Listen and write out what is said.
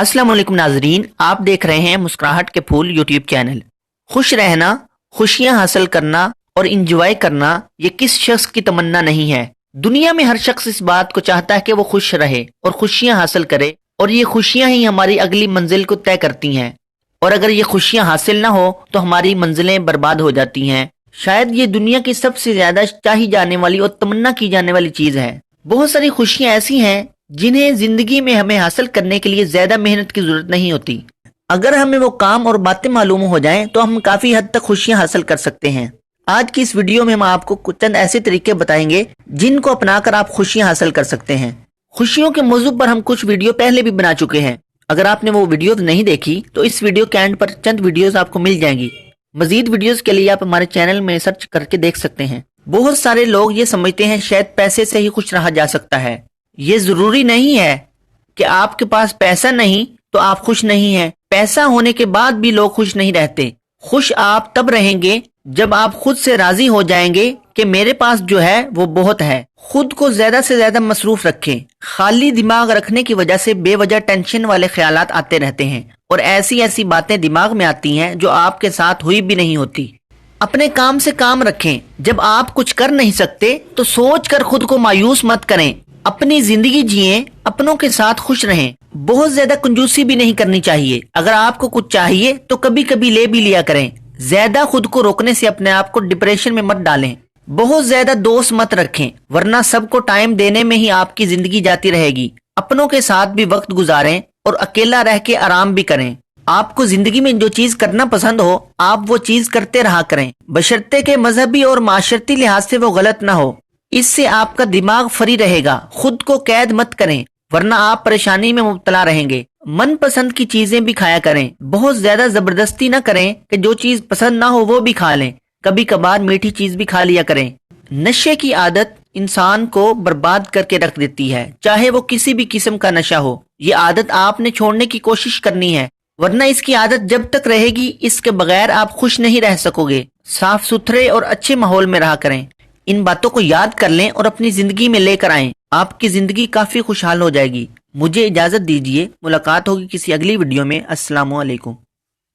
अस्सलाम वालेकुम नाजरीन, आप देख रहे हैं मुस्कुराहट के फूल यूट्यूब चैनल। खुश रहना, खुशियां हासिल करना और इंजॉय करना ये किस शख्स की तमन्ना नहीं है। दुनिया में हर शख्स इस बात को चाहता है कि वो खुश रहे और खुशियां हासिल करे, और ये खुशियां ही हमारी अगली मंजिल को तय करती हैं। और अगर ये खुशियां हासिल ना हो तो हमारी मंजिलें बर्बाद हो जाती हैं। शायद ये दुनिया की सबसे ज्यादा चाही जाने वाली और तमन्ना की जाने वाली चीज है। बहुत सारी खुशियां ऐसी हैं जिन्हें जिंदगी में हमें हासिल करने के लिए ज्यादा मेहनत की जरूरत नहीं होती। अगर हमें वो काम और बातें मालूम हो जाएं तो हम काफी हद तक खुशियां हासिल कर सकते हैं। आज की इस वीडियो में हम आपको कुछ चंद ऐसे तरीके बताएंगे जिनको अपनाकर आप खुशियां हासिल कर सकते हैं। खुशियों के मौजू पर हम कुछ वीडियो पहले भी बना चुके हैं। अगर आपने वो वीडियो नहीं देखी तो इस वीडियो के एंड पर चंद वीडियोस आपको मिल जाएंगी। मजीद वीडियोस के लिए आप हमारे चैनल में सर्च करके देख सकते हैं। बहुत सारे लोग ये समझते हैं शायद पैसे से ही खुश रहा जा सकता है। ये जरूरी नहीं है कि आपके पास पैसा नहीं तो आप खुश नहीं हैं। पैसा होने के बाद भी लोग खुश नहीं रहते। खुश आप तब रहेंगे जब आप खुद से राजी हो जाएंगे कि मेरे पास जो है वो बहुत है। खुद को ज्यादा से ज्यादा मसरूफ रखें। खाली दिमाग रखने की वजह से बेवजह टेंशन वाले ख्यालात आते रहते हैं और ऐसी ऐसी बातें दिमाग में आती हैं जो आपके साथ हुई भी नहीं होती। अपने काम से काम रखें। जब आप कुछ कर नहीं सकते तो सोच कर खुद को मायूस मत करें। अपनी जिंदगी जिए, अपनों के साथ खुश रहें। बहुत ज्यादा कंजूसी भी नहीं करनी चाहिए। अगर आपको कुछ चाहिए तो कभी कभी ले भी लिया करें। ज्यादा खुद को रोकने से अपने आप को डिप्रेशन में मत डालें। बहुत ज्यादा दोस्त मत रखें, वरना सबको टाइम देने में ही आपकी जिंदगी जाती रहेगी। अपनों के साथ भी वक्त गुजारें और अकेला रह के आराम भी करें। आपको जिंदगी में जो चीज करना पसंद हो आप वो चीज करते रहा करें, बशर्ते के मजहबी और माशरती लिहाज से वो गलत ना हो। इससे आपका दिमाग फ्री रहेगा। खुद को कैद मत करें, वरना आप परेशानी में मुब्तला रहेंगे। मनपसंद की चीजें भी खाया करें। बहुत ज्यादा जबरदस्ती न करें कि जो चीज पसंद ना हो वो भी खा लें। कभी कभार मीठी चीज भी खा लिया करें। नशे की आदत इंसान को बर्बाद करके रख देती है, चाहे वो किसी भी किस्म का नशा हो। ये आदत आपने छोड़ने की कोशिश करनी है, वरना इसकी आदत जब तक रहेगी इसके बगैर आप खुश नहीं रह सकोगे। साफ सुथरे और अच्छे माहौल में रहा करें। इन बातों को याद कर लें और अपनी जिंदगी में लेकर आएं। आपकी जिंदगी काफी खुशहाल हो जाएगी। मुझे इजाजत दीजिए, मुलाकात होगी किसी अगली वीडियो में। अस्सलाम वालेकुम।